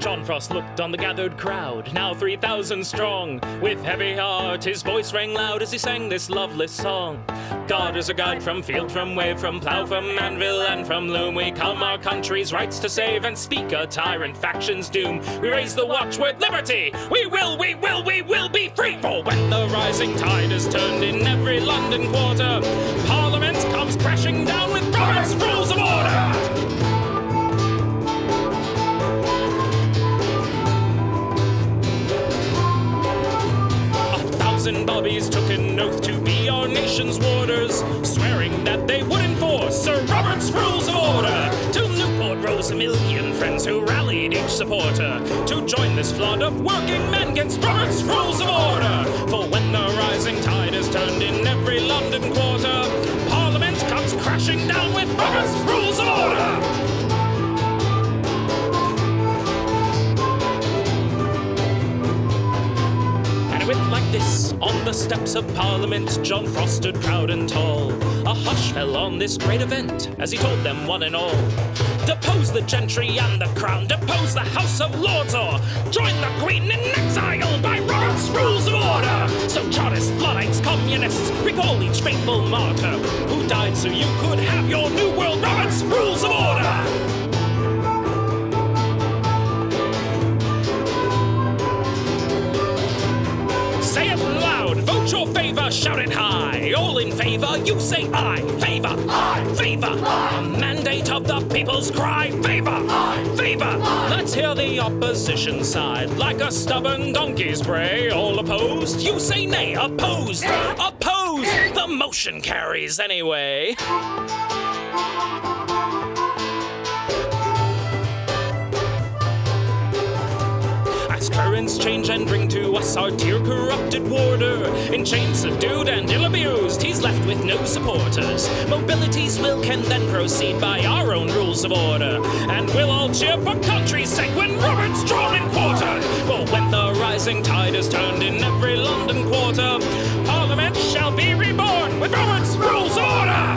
John Frost looked on the gathered crowd, now 3,000 strong. With heavy heart, his voice rang loud as he sang this loveless song. God is a guide from field, from wave, from plough, from anvil, and from loom. We come our country's rights to save and speak a tyrant faction's doom. We raise the watchword liberty. We will be free. For when the rising tide is turned in every London quarter, Parliament comes crashing down with Robert's Rules of Order. And bobbies took an oath to be our nation's warders, swearing that they would enforce Sir Robert's Rules of Order. To Newport rose a million friends who rallied each supporter to join this flood of working men against Robert's Rules of Order. For when the rising tide is turned in every London quarter, Parliament comes crashing down with Robert's Rules of Order. Like this, on the steps of Parliament, John Frost stood proud and tall. A hush fell on this great event as he told them one and all, depose the gentry and the crown, depose the House of Lords, or join the Queen in exile by Robert's Rules of Order. So Chartists, Luddites, Communists, recall each faithful martyr who died so you could have your new world Robert's Rules of Order. Say it loud, vote your favor, shout it high. All in favor, you say aye. Favor, aye, favor. Aye. A mandate of the people's cry. Favor, aye, favor. Aye. Let's hear the opposition side. Like a stubborn donkey's bray. All opposed, you say nay. Opposed, opposed. The motion carries anyway. As currents change and bring to us our dear corrupted warder, in chains subdued and ill-abused, he's left with no supporters. Mobility's will can then proceed by our own rules of order, and we'll all cheer for country's sake when Robert's drawn in quarter. For when the rising tide is turned in every London quarter, Parliament shall be reborn with Robert's Rules of Order.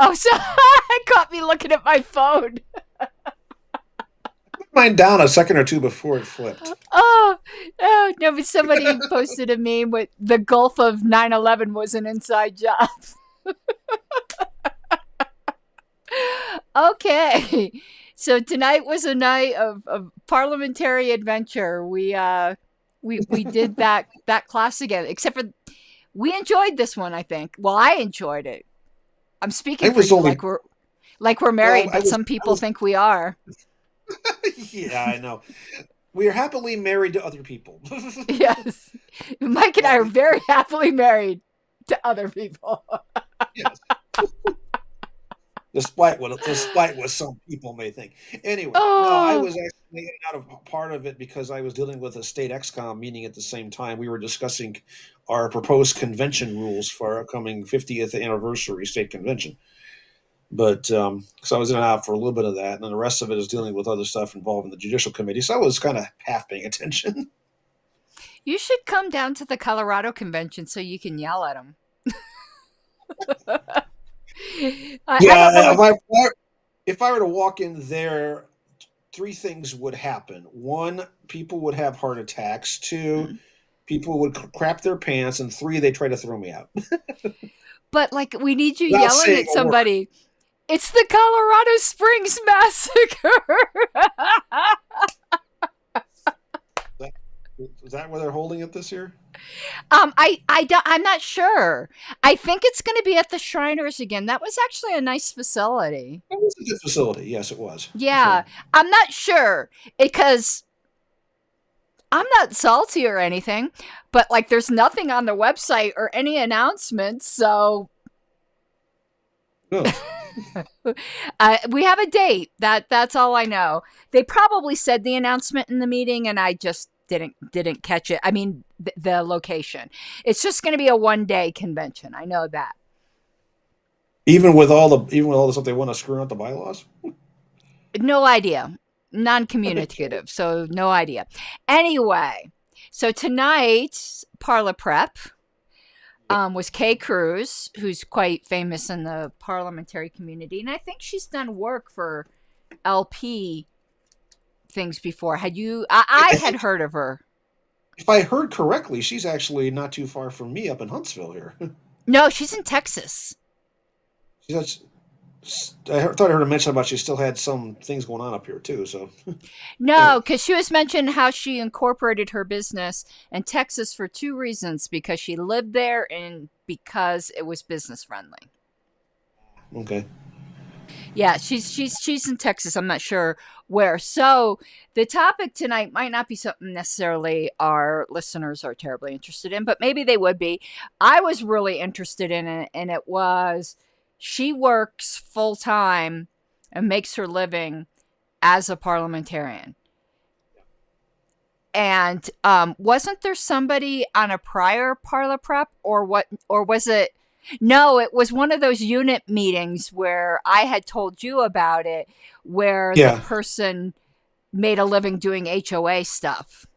Oh, so it caught me looking at my phone. Mine down a second or two before it flipped. Oh no, but somebody posted a meme with the Gulf of 9/11 was an inside job. Okay, so tonight was a night of parliamentary adventure. We did that class again, except for we enjoyed this one. I think. Well, I enjoyed it. I'm speaking for you like we're married, but some people think we are. Yeah, I know. We are happily married to other people. Yes. Mike and I are very happily married to other people. Yes. Despite what some people may think. Anyway, no, I was actually out of part of it because I was dealing with a state XCOM meeting at the same time. We were discussing our proposed convention rules for our upcoming 50th anniversary state convention. But so I was in and out for a little bit of that, and then the rest of it is dealing with other stuff involving the judicial committee. So I was kind of half paying attention. You should come down to the Colorado convention so you can yell at them. If I were to walk in there, three things would happen. One, people would have heart attacks. Two, people would crap their pants. And three, they try to throw me out. But like, we need you yelling at somebody. It's the Colorado Springs Massacre. Is that where they're holding it this year? I'm not sure. I think it's going to be at the Shriners again. That was actually a nice facility. It was a good facility. Yes, it was. Yeah. So. I'm not sure because I'm not salty or anything, but like there's nothing on the website or any announcements. So no. We have a date. That's all I know. They probably said the announcement in the meeting and I just didn't catch it. I mean, the location. It's just going to be a one-day convention. I know that. Even with all the stuff they want to screw out the bylaws? No idea. Non-communicative, so no idea. Anyway, so tonight's ParliaPrep, was Kay Cruz, who's quite famous in the parliamentary community, and I think she's done work for LP things before. I had heard of her. If I heard correctly, she's actually not too far from me up in Huntsville here. No, she's in Texas. Thought I heard her mention about she still had some things going on up here too. So no, because she was mentioning how she incorporated her business in Texas for two reasons: because she lived there and because it was business friendly. Okay. Yeah, she's in Texas. I'm not sure where. So the topic tonight might not be something necessarily our listeners are terribly interested in, but maybe they would be. I was really interested in it, and it was she works full time and makes her living as a parliamentarian. And wasn't there somebody on a prior ParliaPrep or what? Or was it? No, it was one of those unit meetings where I had told you about it, where the person made a living doing HOA stuff.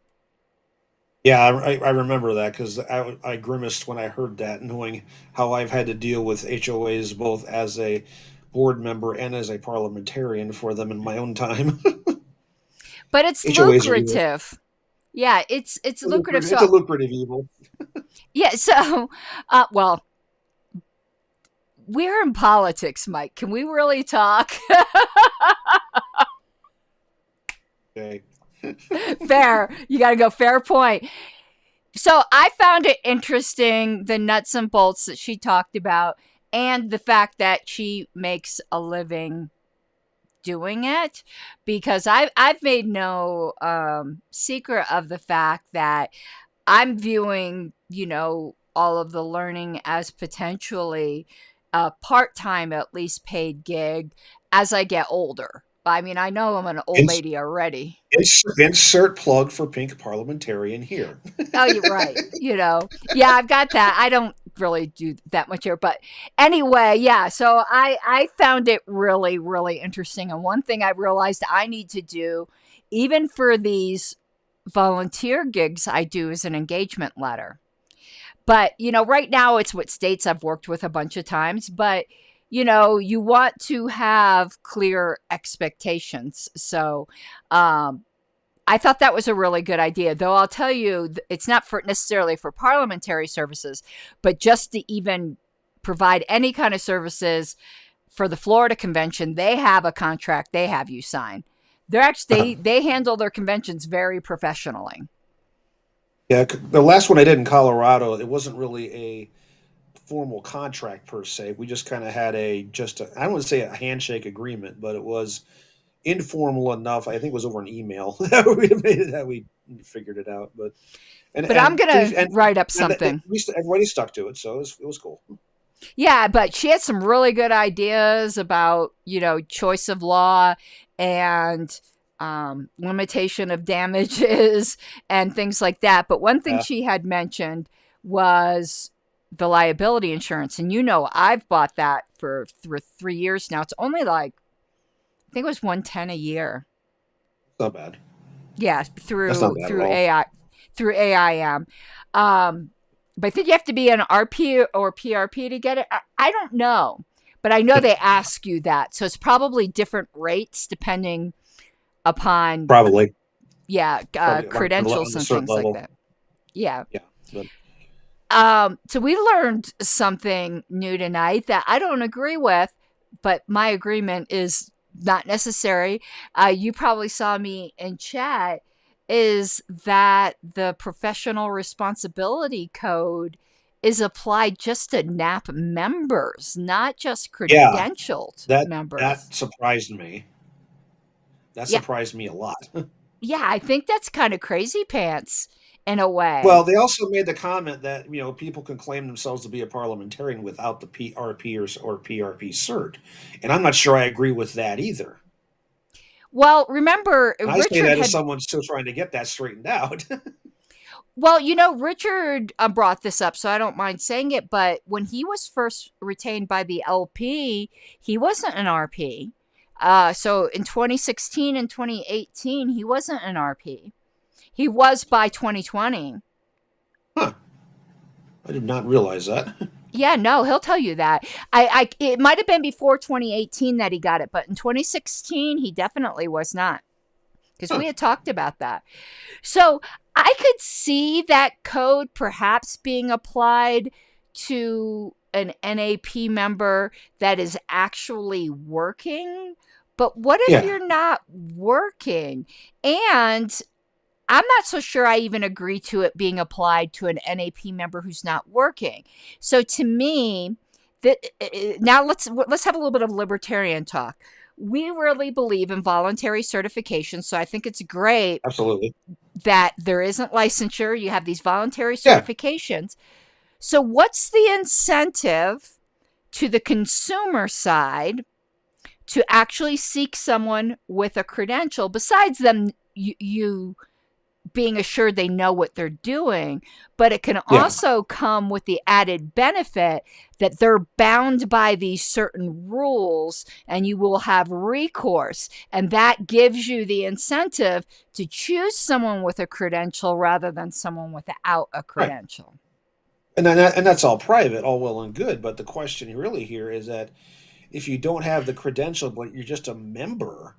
Yeah, I remember that because I grimaced when I heard that, knowing how I've had to deal with HOAs both as a board member and as a parliamentarian for them in my own time. But it's lucrative. Yeah, it's lucrative. It's a lucrative evil. Yeah, so, well, we're in politics, Mike. Can we really talk? Okay. Fair. You got to go. Fair point. So I found it interesting, the nuts and bolts that she talked about, and the fact that she makes a living doing it, because I've made no secret of the fact that I'm viewing, all of the learning as potentially a part-time, at least paid gig as I get older. I mean, I know I'm an old lady already. Insert plug for pink parliamentarian here. Oh, you're right. Yeah, I've got that. I don't really do that much here, but anyway, yeah. So I found it really, really interesting. And one thing I realized I need to do, even for these volunteer gigs I do, is an engagement letter. But, right now it's what states I've worked with a bunch of times, but you want to have clear expectations. So, I thought that was a really good idea, though I'll tell you, it's not necessarily for parliamentary services, but just to even provide any kind of services for the Florida convention, they have a contract they have you sign. They're actually, they handle their conventions very professionally. Yeah, the last one I did in Colorado, it wasn't really a formal contract per se. We just kind of had I don't want to say a handshake agreement, but it was informal enough. I think it was over an email that we figured it out. But I'm gonna write up something. Everybody stuck to it, so it was cool. Yeah, but she had some really good ideas about choice of law and limitation of damages and things like that. But one thing she had mentioned was the liability insurance. And I've bought that for 3 years now. It's only I think it was $110 a year. Not bad. Yeah, through AIM. But I think you have to be an RP or PRP to get it. I don't know, but I know they ask you that. So it's probably different rates depending upon probably credentials and things like that. Yeah. But. So we learned something new tonight that I don't agree with, but my agreement is not necessary. You probably saw me in chat, is that the professional responsibility code is applied just to NAP members, not just credentialed members. That surprised me. That surprised me a lot. Yeah, I think that's kind of crazy pants in a way. Well, they also made the comment that people can claim themselves to be a parliamentarian without the PRP or PRP cert, and I'm not sure I agree with that either. Well, remember, I say that as someone still trying to get that straightened out. Well, Richard brought this up, so I don't mind saying it, but when he was first retained by the LP, he wasn't an RP. So in 2016 and 2018, he wasn't an RP. He was by 2020. Huh. I did not realize that. Yeah, no, he'll tell you that. It might have been before 2018 that he got it, but in 2016 he definitely was not, because Huh. we had talked about that. So I could see that code perhaps being applied to an NAP member that is actually working. But what if Yeah. you're not working? And I'm not so sure I even agree to it being applied to an NAP member who's not working. So to me, now let's have a little bit of libertarian talk. We really believe in voluntary certification, so I think it's great Absolutely. that there isn't licensure. You have these voluntary Yeah. certifications. So what's the incentive to the consumer side to actually seek someone with a credential besides them you being assured they know what they're doing, but it can Yeah. also come with the added benefit that they're bound by these certain rules and you will have recourse. And that gives you the incentive to choose someone with a credential rather than someone without a Right. credential. And that's all private, all well and good. But the question really here is that if you don't have the credential, but you're just a member,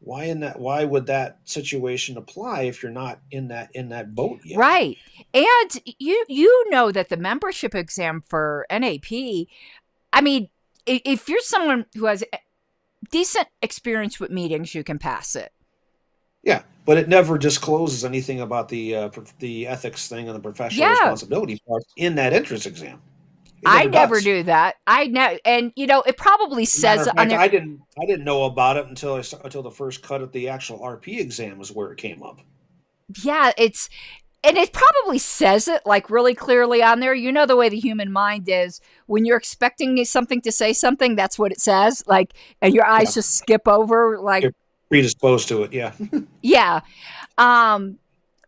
why would that situation apply if you're not in that boat yet? Right. And you know that the membership exam for NAP, I mean, if you're someone who has decent experience with meetings, you can pass it. Yeah, but it never discloses anything about the ethics thing and the professional responsibility part in that entrance exam. It I never never does. knew that. I know, and it probably As a matter says of on fact, there. I didn't know about it until the first cut at the actual RP exam was where it came up. Yeah, and it probably says it like really clearly on there. You know the way the human mind is when you're expecting something to say something, that's what it says. Like, and your eyes Yeah, just skip over. Like, you're predisposed to it. Yeah, yeah.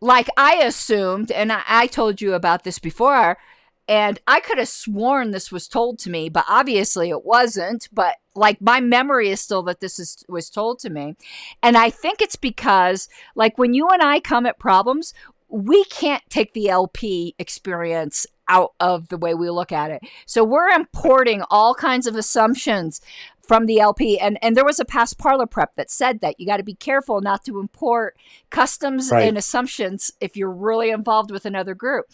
Like I assumed, and I told you about this before, and I could have sworn this was told to me, but obviously it wasn't. But like my memory is still that was told to me. And I think it's because like when you and I come at problems, we can't take the LP experience out of the way we look at it. So we're importing all kinds of assumptions from the LP. And there was a past ParliaPrep that said that you got to be careful not to import customs right. and assumptions if you're really involved with another group.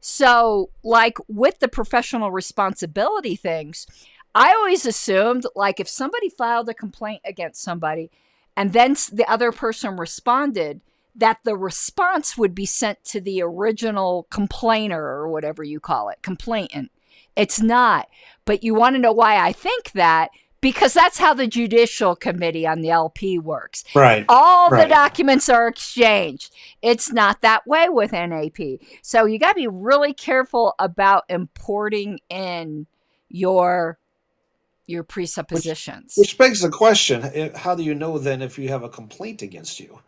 So like with the professional responsibility things, I always assumed like if somebody filed a complaint against somebody and then the other person responded, that the response would be sent to the original complainer or whatever you call it, complainant. It's not. But you want to know why I think that? Because that's how the judicial committee on the LP works. Right. All the documents are exchanged. It's not that way with NAP. So you got to be really careful about importing in your presuppositions. Which begs the question, how do you know then if you have a complaint against you?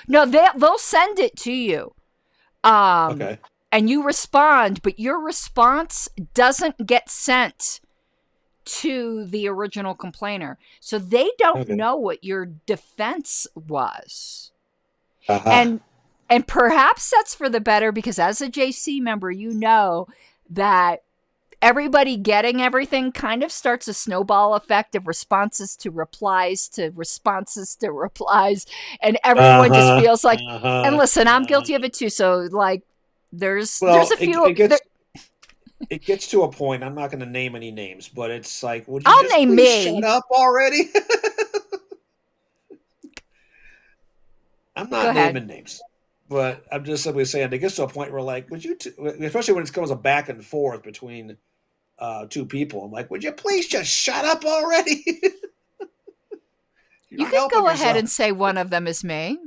No, they'll send it to you. Okay. And you respond, but your response doesn't get sent to the original complainer. So they don't know what your defense was. Uh-huh. And perhaps that's for the better, because as a JC member, you know that everybody getting everything kind of starts a snowball effect of responses to replies to responses to replies. And everyone just feels like, and listen, I'm guilty of it too. So like there's a few. It gets to a point, I'm not going to name any names, but it's like, would you I'll just name please me. shut up already? I'm not naming names, but I'm just simply saying it gets to a point where like, would you, especially when it goes a back and forth between two people, I'm like, would you please just shut up already? You can go ahead and say one of them is me.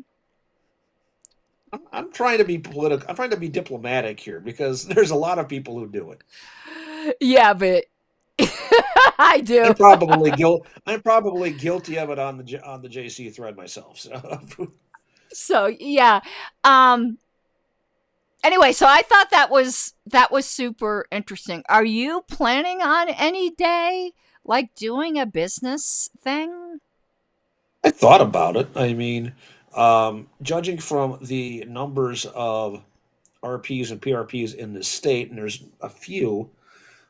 I'm trying to be political. I'm trying to be diplomatic here because there's a lot of people who do it. Yeah, but I do. I'm probably guilty of it on the JC thread myself. So yeah. Anyway, so I thought that was super interesting. Are you planning on any day like doing a business thing? I thought about it. I mean, judging from the numbers of RPs and PRPs in the state, and there's a few.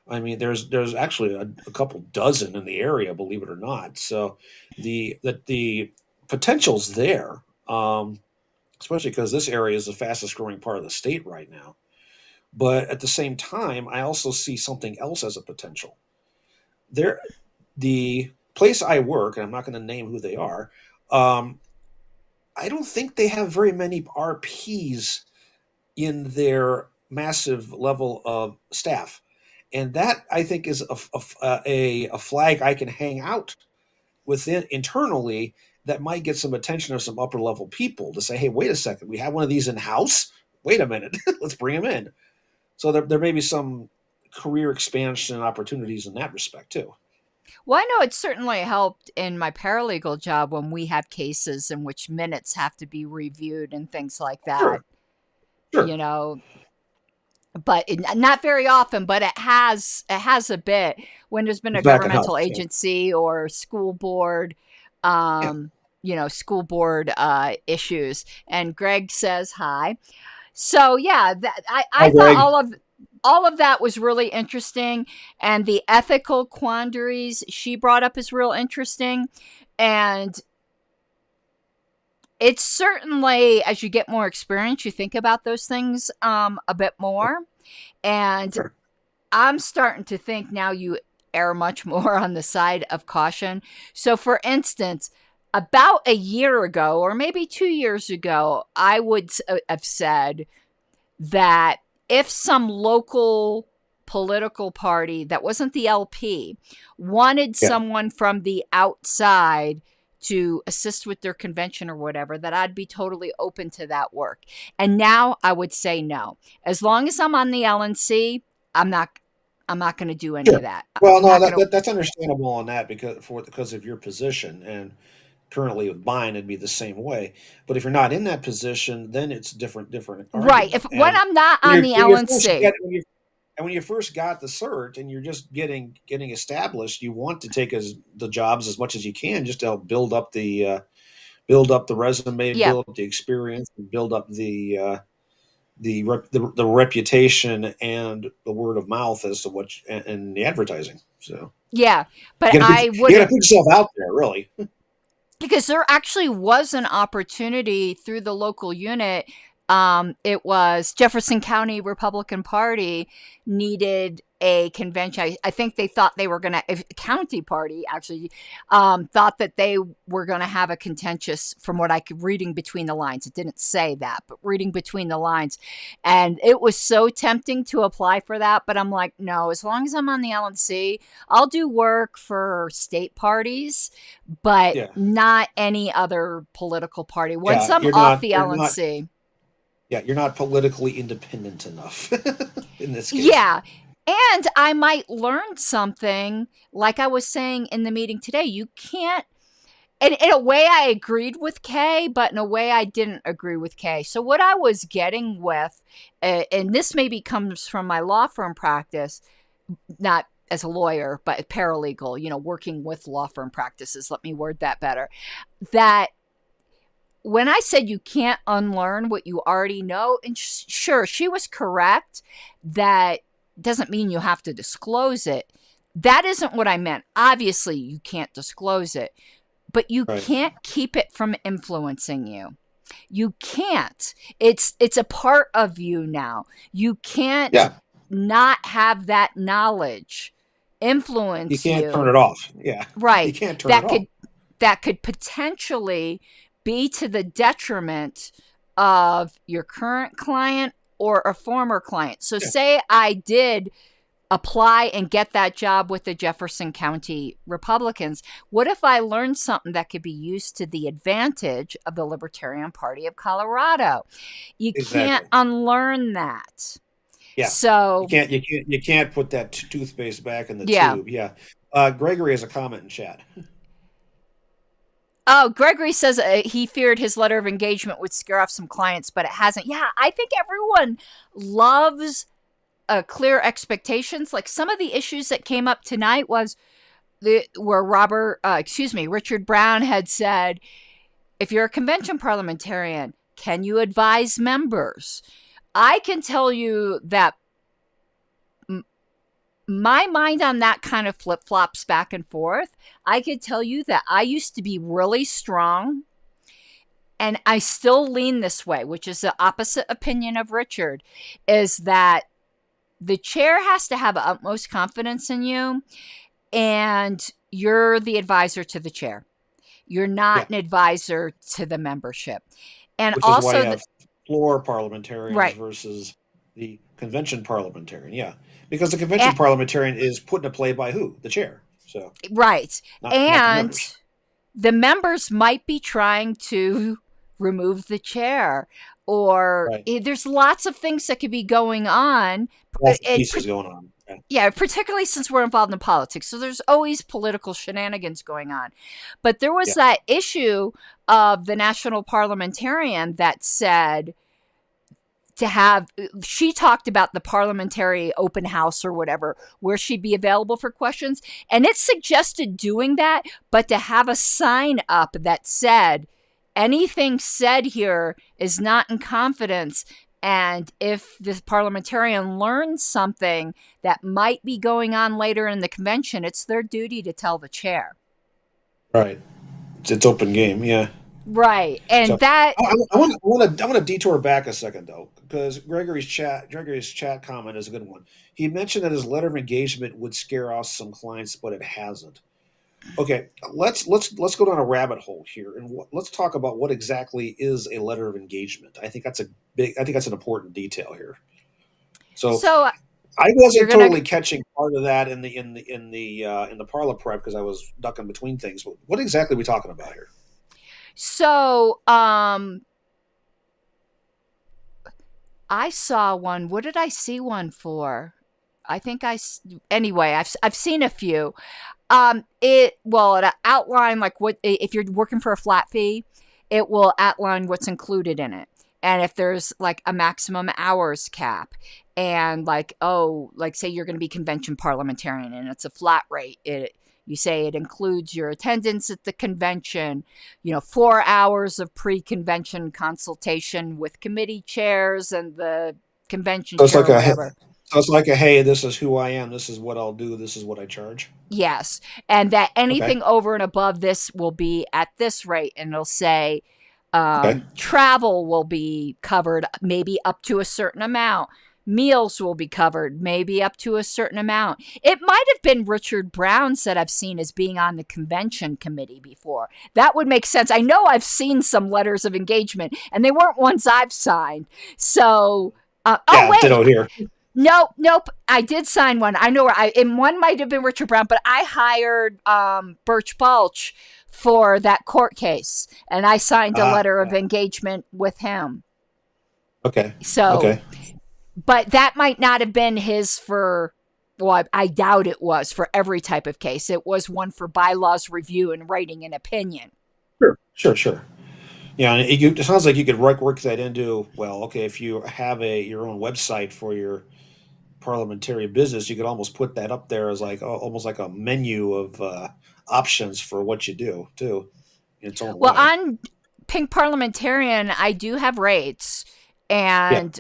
I mean, there's actually a couple dozen in the area, believe it or not. So the potential's there, especially because this area is the fastest growing part of the state right now. But at the same time, I also see something else as a potential. There, the place I work, and I'm not going to name who they are. I don't think they have very many RPs in their massive level of staff. And that, I think, is a flag I can hang out within internally that might get some attention of some upper level people to say, hey, wait a second, we have one of these in house. Wait a minute, let's bring him in. So there may be some career expansion opportunities in that respect too. Well, I know it certainly helped in my paralegal job when we have cases in which minutes have to be reviewed and things like that. Sure. You know, but not very often, but it has a bit when there's been a governmental agency or school board, school board issues. And Greg says hi. So yeah, I thought all of that was really interesting, and the ethical quandaries she brought up is real interesting, and it's certainly, as you get more experience, you think about those things a bit more. And sure. I'm starting to think now you err much more on the side of caution. So, for instance, about a year ago, or maybe 2 years ago, I would have said that if some local political party that wasn't the LP wanted someone from the outside to assist with their convention or whatever, that I'd be totally open to that work. And now I would say no. As long as I'm on the LNC, I'm not going to do any of that. Well, no, that's understandable on that because of your position, and currently with mine, it'd be the same way. But if you're not in that position, then it's different. Right. When I'm not on the LNC. When you first got the cert and you're just getting established, you want to take the jobs as much as you can just to help build up the resume, build up the experience, and build up the reputation and the word of mouth as to what and the advertising. So yeah, but you gotta put yourself out there, really, because there actually was an opportunity through the local unit. It was Jefferson County Republican Party needed a convention. I think they thought they were going to, county party actually, thought that they were going to have a contentious, from what I could reading between the lines. It didn't say that, but reading between the lines. And it was so tempting to apply for that. But I'm like, no, as long as I'm on the LNC, I'll do work for state parties, but not any other political party. Once I'm off the LNC. You're not politically independent enough in this case. Yeah. And I might learn something, like I was saying in the meeting today. You can't, and in a way I agreed with Kay, but in a way I didn't agree with Kay. So what I was getting with, and this maybe comes from my law firm practice, not as a lawyer, but paralegal, working with law firm practices. Let me word that better. That when I said you can't unlearn what you already know, and sure, she was correct, that doesn't mean you have to disclose it. That isn't what I meant. Obviously, you can't disclose it, but you can't keep it from influencing you. You can't. It's a part of you now. You can't not have that knowledge influence you. You can't turn it off. Yeah. Right. You can't turn it off. That could potentially be to the detriment of your current client or a former client. So say I did apply and get that job with the Jefferson County Republicans. What if I learned something that could be used to the advantage of the Libertarian Party of Colorado? You can't unlearn that. Yeah. So you can't put that toothpaste back in the tube. Yeah. Gregory has a comment in chat. Oh, Gregory says he feared his letter of engagement would scare off some clients, but it hasn't. Yeah, I think everyone loves clear expectations. Like some of the issues that came up tonight was where Richard Brown had said, if you're a convention parliamentarian, can you advise members? I can tell you that my mind on that kind of flip flops back and forth. I could tell you that I used to be really strong, and I still lean this way, which is the opposite opinion of Richard, is that the chair has to have utmost confidence in you, and you're the advisor to the chair. You're not an advisor to the membership. And which also, is why you have floor parliamentarians right, versus the convention parliamentarian. Yeah, because the convention parliamentarian is put into play by who? The chair. So right. not the And members. the members might be trying to remove the chair, or Right. there's lots of things that could be going on. Lots of pieces going on. Yeah. Yeah, particularly since we're involved in politics. So there's always political shenanigans going on. But there was that issue of the national parliamentarian that said she talked about the parliamentary open house or whatever, where she'd be available for questions. And it suggested doing that, but to have a sign up that said, anything said here is not in confidence. And if the parliamentarian learns something that might be going on later in the convention, it's their duty to tell the chair. Right. It's open game. Yeah. Right. And So, that I want to detour back a second though, because Gregory's chat comment is a good one. He mentioned that his letter of engagement would scare off some clients, but it hasn't. Okay, let's go down a rabbit hole here, and let's talk about what exactly is a letter of engagement. I think that's an important detail here. So I wasn't totally catching part of that in the ParliaPrep because I was ducking between things. But what exactly are we talking about here? So I saw one. What did I see one for? I think anyway, I've seen a few. It outline like what, if you're working for a flat fee, it will outline what's included in it. And if there's like a maximum hours cap, and like say you're going to be convention parliamentarian and it's a flat rate, you say it includes your attendance at the convention, 4 hours of pre-convention consultation with committee chairs and the convention chair, or whatever. So it's like hey, this is who I am. This is what I'll do. This is what I charge. Yes. And that anything over and above this will be at this rate. And it'll say travel will be covered, maybe up to a certain amount. Meals will be covered, maybe up to a certain amount. It might have been Richard Brown's that I've seen as being on the convention committee before. That would make sense. I know I've seen some letters of engagement, and they weren't ones I've signed. So, ditto here. Nope. I did sign one. I know and one might have been Richard Brown, but I hired Birch Balch for that court case, and I signed a letter of engagement with him. Okay. So, but that might not have been his for. Well, I doubt it was for every type of case. It was one for bylaws review and writing an opinion. Sure. Yeah, and it sounds like you could work that into, if you have your own website for your parliamentary business, you could almost put that up there as almost like a menu of options for what you do too. In its own way. On Pink Parliamentarian, I do have rates and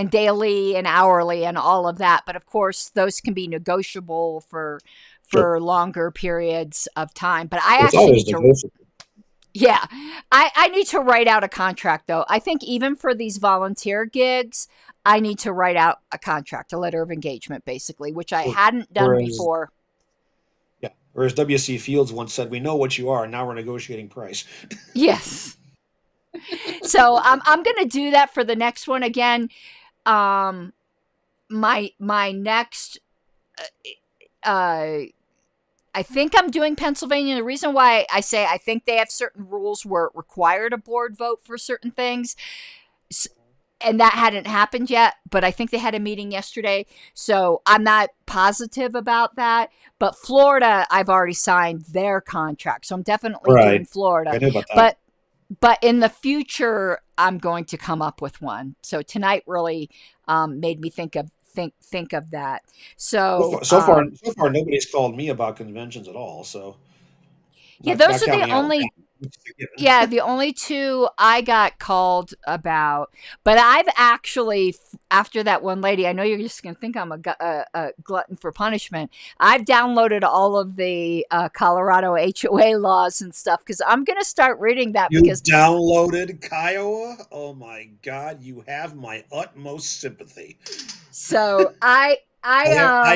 daily and hourly and all of that, but of course those can be negotiable for longer periods of time. But I actually need to. Yeah, I need to write out a contract, though. I think even for these volunteer gigs, I need to write out a contract, a letter of engagement, basically, which I hadn't done before. Yeah, whereas W.C. Fields once said, "We know what you are, and now we're negotiating price." Yes. So I'm going to do that for the next one. Again, my next... I think I'm doing Pennsylvania. The reason why I say I think they have certain rules where it required a board vote for certain things, and that hadn't happened yet, but I think they had a meeting yesterday, so I'm not positive about that. But Florida, I've already signed their contract, so I'm definitely doing Florida. I know about that. But in the future, I'm going to come up with one. So tonight really made me think of that. So far nobody's called me about conventions at all. So those are the only Yeah, the only two I got called about, but I've actually, after that one lady, I know you're just going to think I'm a glutton for punishment. I've downloaded all of the Colorado HOA laws and stuff because I'm going to start reading that You because downloaded Kiowa? Oh my God, you have my utmost sympathy. so I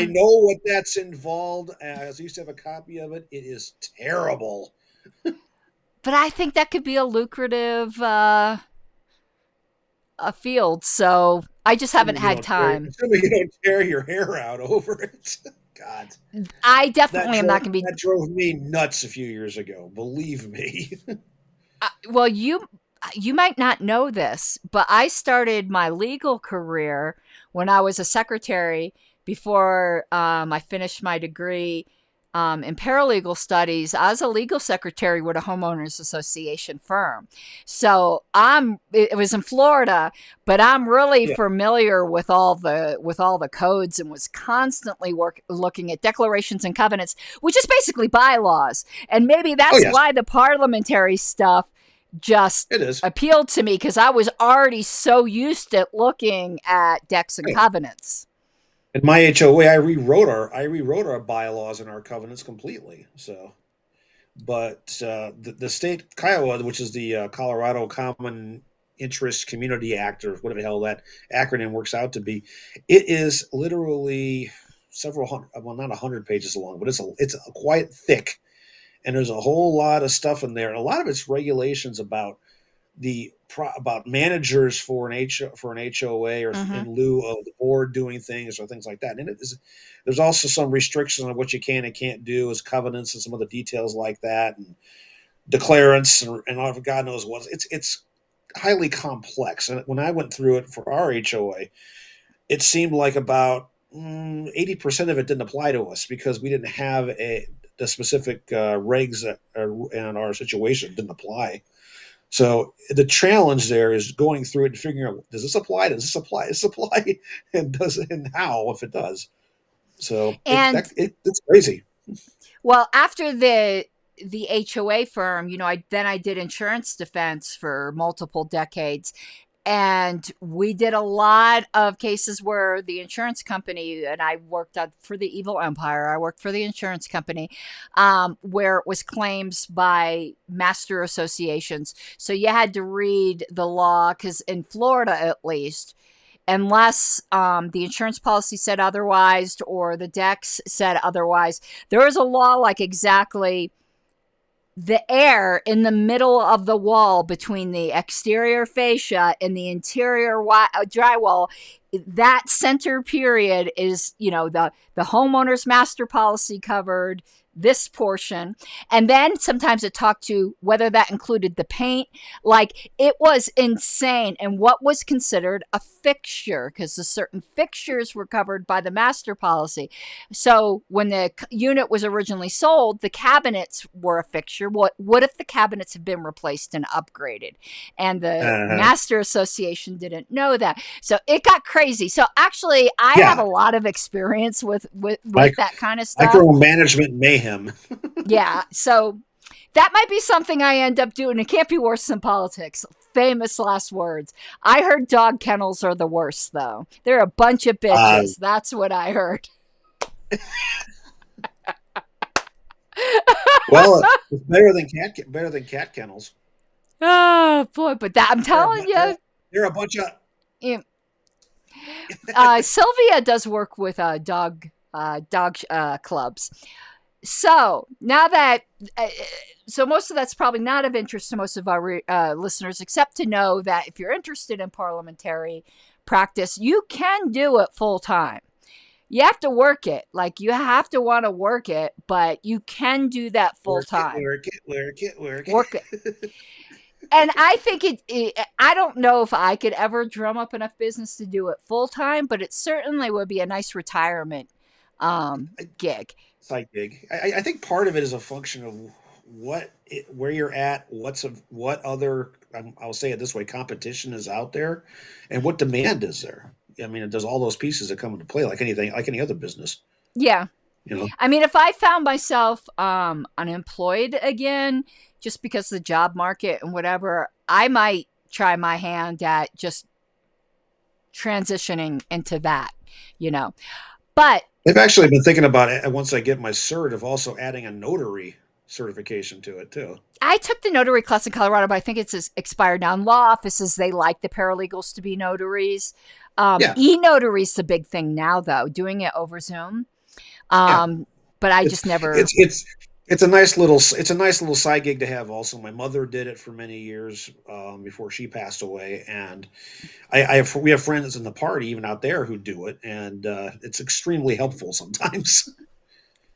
know what that's involved. I used to have a copy of it. It is terrible. but I think that could be a lucrative a field. So I just haven't had time. Assuming you don't tear your hair out over it. God, I definitely am not going to be. that drove me nuts a few years ago. Believe me. Well, you might not know this, but I started my legal career when I was a secretary before I finished my degree in paralegal studies. I was a legal secretary with a homeowners association firm. So it was in Florida, but I'm really Yeah. familiar with all the codes and was constantly looking at declarations and covenants, which is basically bylaws. And maybe Oh that's yes, why the parliamentary stuff just it is. appealed to me because I was already so used to looking at decks and Right. covenants. In my HOA, I rewrote our bylaws and our covenants completely. So, but the state Kiowa, which is the Colorado Common Interest Community Act, or whatever the hell that acronym works out to be, it is literally several hundred, well, not 100 pages long, but it's quite thick, and there's a whole lot of stuff in there. And a lot of it's regulations about about managers for an HOA, or Mm-hmm. in lieu of the board doing things or things like that. And there's also some restrictions on what you can and can't do as covenants and some other details like that, and declarants and God knows what. It's highly complex. And when I went through it for our HOA, it seemed like about 80% of it didn't apply to us because we didn't have the specific regs that are in our situation didn't apply. So the challenge there is going through it and figuring out, does this apply? Does this apply? Does this apply? And how, if it does. So And it's crazy. well, after the HOA firm, I did insurance defense for multiple decades. And we did a lot of cases where the insurance company, and I worked for the evil empire. I worked for the insurance company, where it was claims by master associations. So you had to read the law because in Florida, at least, unless the insurance policy said otherwise or the decks said otherwise, there was a law like exactly the air in the middle of the wall between the exterior fascia and the interior drywall, that center period is, the homeowner's master policy covered this portion. And then sometimes it talked to whether that included the paint. Like, it was insane. And what was considered a fixture, because the certain fixtures were covered by the master policy. So when the unit was originally sold, the cabinets were a fixture. What if the cabinets have been replaced and upgraded? And the master association didn't know that. So it got crazy. So actually, I have a lot of experience with that kind of stuff. Micromanagement mayhem. Yeah. So that might be something I end up doing. It can't be worse than politics. Famous last words. I heard dog kennels are the worst, though. They're a bunch of bitches. That's what I heard. Well, it's better than cat kennels. Oh boy, but I'm telling you, they're a bunch of. Yeah. Sylvia does work with dog clubs. So now that, so most of that's probably not of interest to most of our listeners, except to know that if you're interested in parliamentary practice, you can do it full time. You have to work it. Like, you have to want to work it, but you can do that full time. Work it. And I think I don't know if I could ever drum up enough business to do it full time, but it certainly would be a nice retirement gig. Side gig. I think part of it is a function of where you're at, what other, I'll say it this way, competition is out there, and what demand is there. I mean, it does all those pieces that come into play, like anything, like any other business. Yeah. You know, I mean, if I found myself unemployed again, just because of the job market and whatever, I might try my hand at just transitioning into that, But I've actually been thinking about it once I get my cert of also adding a notary certification to it too. I took the notary class in Colorado, but I think it's expired now. In law offices, they like the paralegals to be notaries. Yeah, E-notary's the big thing now, though, doing it over Zoom. yeah. But I It's just never. it's a nice little side gig to have. Also, my mother did it for many years before she passed away, and we have friends in the party even out there who do it, and it's extremely helpful sometimes.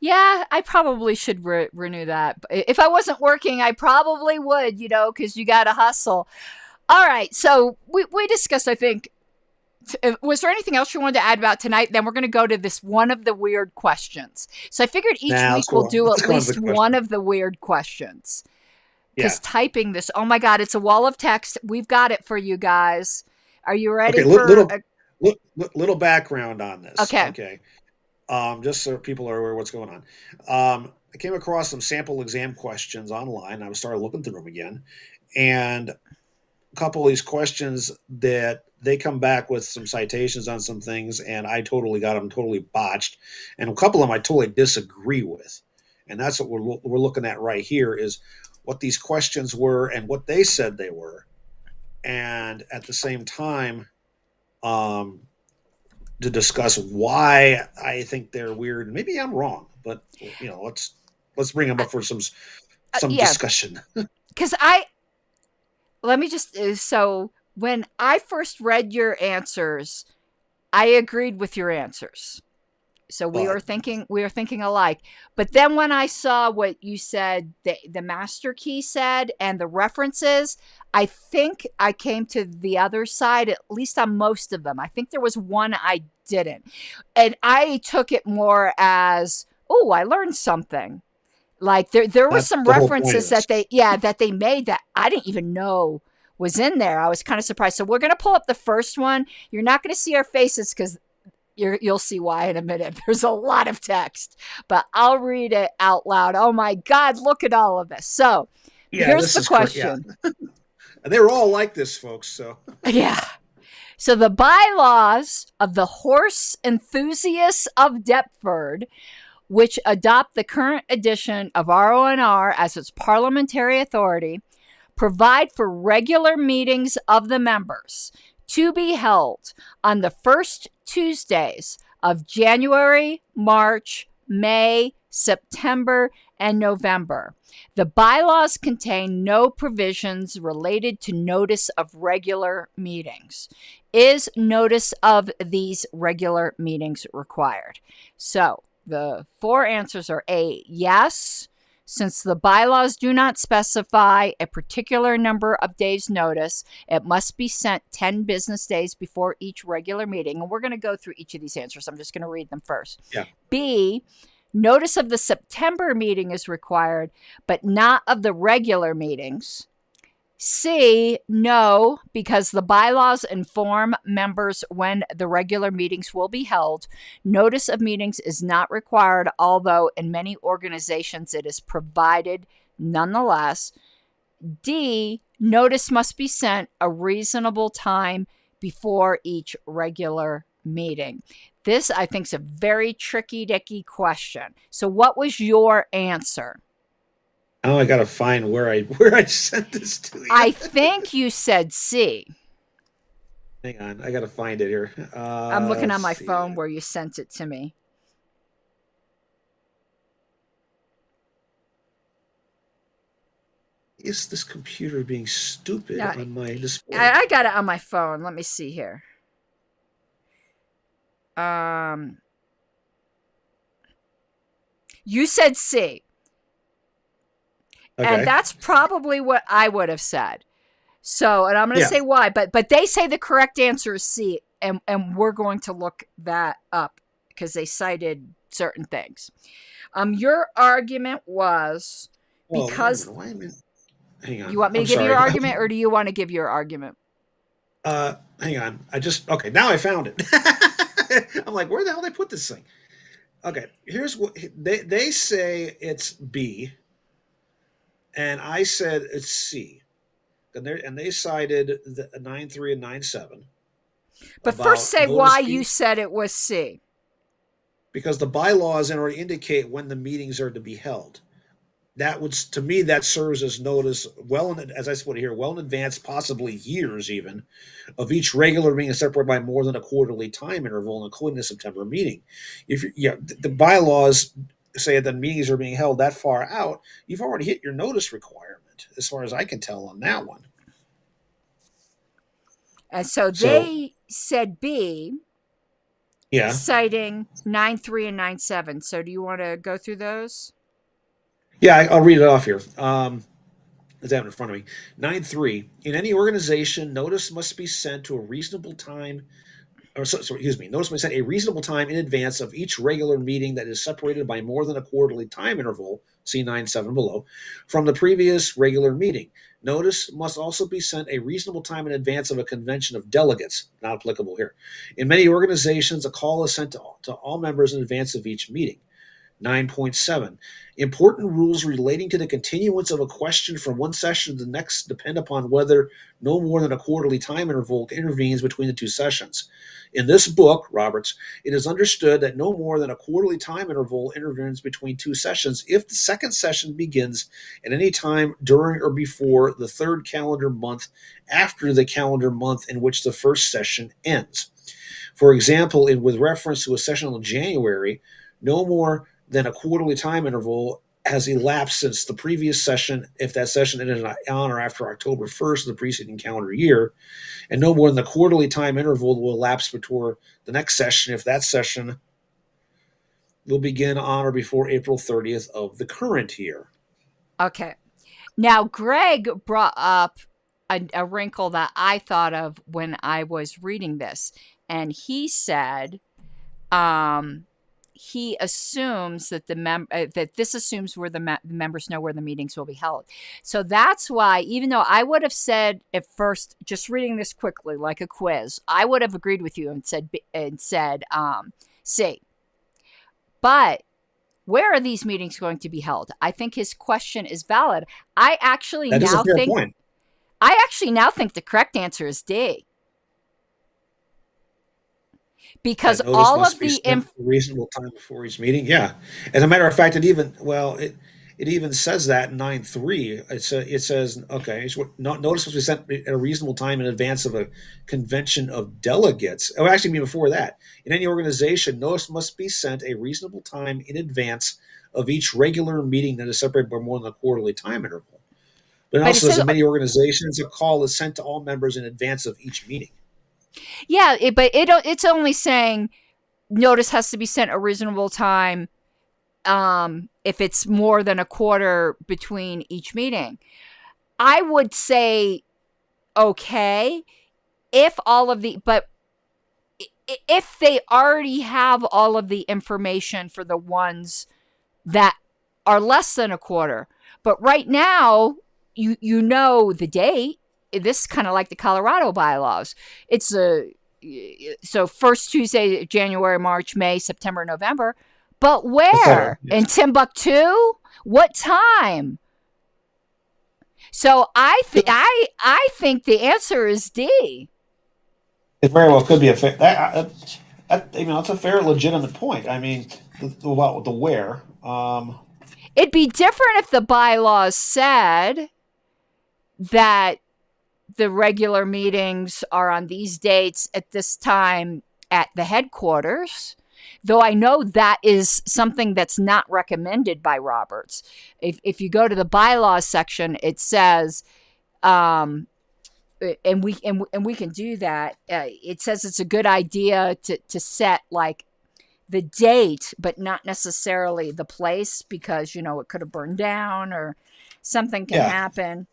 Yeah, I probably should renew that. If I wasn't working, I probably would, because you got to hustle. All right. So we discussed, I think, was there anything else you wanted to add about tonight? Then we're going to go to this one of the weird questions. So I figured each week we'll do at least one of the weird questions. Because typing this, oh my God, it's a wall of text. We've got it for you guys. Are you ready for little background on this? Okay. Okay. Just so people are aware of what's going on. I came across some sample exam questions online. I started looking through them again, and a couple of these questions that they come back with some citations on some things, and I totally got them totally botched, and a couple of them I totally disagree with, and that's what we're looking at right here is what these questions were and what they said they were, and at the same time, to discuss why I think they're weird. Maybe I'm wrong, but let's bring them up for some discussion. Because let me just so when I first read your answers, I agreed with your answers. So we were thinking alike. But then when I saw what you said, the master key said, and the references, I think I came to the other side, at least on most of them. I think there was one I didn't. And I took it more as, oh, I learned something. Like there were some references that they made that I didn't even know was in there. I was kind of surprised. So we're going to pull up the first one. You're not going to see our faces because you'll see why in a minute. There's a lot of text, but I'll read it out loud. Oh my God, look at all of this. So here's the question. And they were all like this, folks. So yeah. So the bylaws of the Horse Enthusiasts of Deptford, which adopt the current edition of RONR as its parliamentary authority, provide for regular meetings of the members to be held on the first Tuesdays of January, March, May, September, and November. The bylaws contain no provisions related to notice of regular meetings. Is notice of these regular meetings required? So the four answers are A, yes. Since the bylaws do not specify a particular number of days' notice, it must be sent 10 business days before each regular meeting. And we're going to go through each of these answers. I'm just going to read them first. Yeah. B, notice of the September meeting is required, but not of the regular meetings. C, no, because the bylaws inform members when the regular meetings will be held. Notice of meetings is not required, although in many organizations it is provided nonetheless. D, notice must be sent a reasonable time before each regular meeting. This, I think, is a very tricky-dicky question. So what was your answer? Oh, I gotta find where I sent this to you. I think you said C. Hang on, I gotta find it here. I'm looking on my phone where you sent it to me. Is this computer being stupid on my display? I got it on my phone. Let me see here. You said C. Okay. And that's probably what I would have said. So, and I'm going to say why, but they say the correct answer is C, and we're going to look that up because they cited certain things. Your argument was because hang on. You want me to give your argument, or do you want to give your argument? Hang on. Now I found it. I'm like, where the hell did I put this thing? Okay, here's what they say it's B, and I said it's C. And they cited the 9.3 and 9.7 But first about say why notice you said it was C. because the bylaws already indicate when the meetings are to be held. That would, to me, that serves as notice as I put it here, well in advance, possibly years even, of each regular meeting separated by more than a quarterly time interval, including the September meeting. If the bylaws say that meetings are being held that far out, you've already hit your notice requirement, as far as I can tell on that one. And so So they said B, yeah, citing 9.3 and 9.7. So do you want to go through those? yeah, I'll read it off here. Is that in front of me? 9.3. In any organization, notice must be sent to a reasonable time excuse me, notice we set a reasonable time in advance of each regular meeting that is separated by more than a quarterly time interval, see 9.7 below, from the previous regular meeting. Notice must also be sent a reasonable time in advance of a convention of delegates, not applicable here. In many organizations, a call is sent to all members in advance of each meeting. 9.7. Important rules relating to the continuance of a question from one session to the next depend upon whether no more than a quarterly time interval intervenes between the two sessions. In this book, Roberts, it is understood that no more than a quarterly time interval intervenes between two sessions if the second session begins at any time during or before the third calendar month after the calendar month in which the first session ends. For example, with reference to a session in January, no more then a quarterly time interval has elapsed since the previous session if that session ended on or after October 1st of the preceding calendar year, and no more than the quarterly time interval will elapse before the next session if that session will begin on or before April 30th of the current year. Okay. Now, Greg brought up a wrinkle that I thought of when I was reading this, and he said, he assumes that that this assumes where the members know where the meetings will be held. So that's why, even though I would have said at first, just reading this quickly like a quiz, I would have agreed with you and said C. But where are these meetings going to be held? I think his question is valid. That is a fair point. I actually now think the correct answer is D. Because all of the reasonable time before each meeting, yeah. As a matter of fact, it even says that in 9.3. It says okay. Notice must be sent at a reasonable time in advance of a convention of delegates. Oh, actually, before that, in any organization, notice must be sent a reasonable time in advance of each regular meeting that is separated by more than a quarterly time interval. But it also says in many organizations, a call is sent to all members in advance of each meeting. Yeah, it's only saying notice has to be sent a reasonable time if it's more than a quarter between each meeting. I would say okay if if they already have all of the information for the ones that are less than a quarter. But right now, you know the date. This is kind of like the Colorado bylaws. It's so first Tuesday, January, March, May, September, November. But where? Yes. In Timbuktu? What time? So I think the answer is D. It very well could be a fair. That's a fair, legitimate point. I mean, about the where. It'd be different if the bylaws said that the regular meetings are on these dates at this time at the headquarters, though I know that is something that's not recommended by Roberts. If you go to the bylaws section, it says, and we can do that. It says it's a good idea to set like the date, but not necessarily the place, because it could have burned down or something can happen.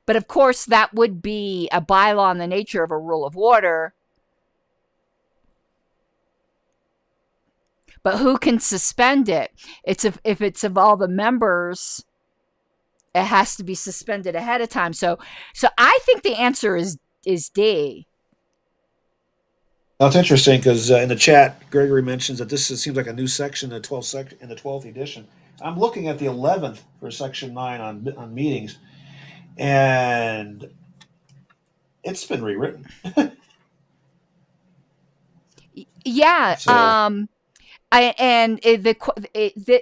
But of course, that would be a bylaw in the nature of a rule of order. But who can suspend it? If it's of all the members, it has to be suspended ahead of time. So I think the answer is D. Now it's interesting because in the chat, Gregory mentions that seems like a new section in the 12th edition. I'm looking at the 11th for section 9 on meetings, and it's been rewritten. Yeah. So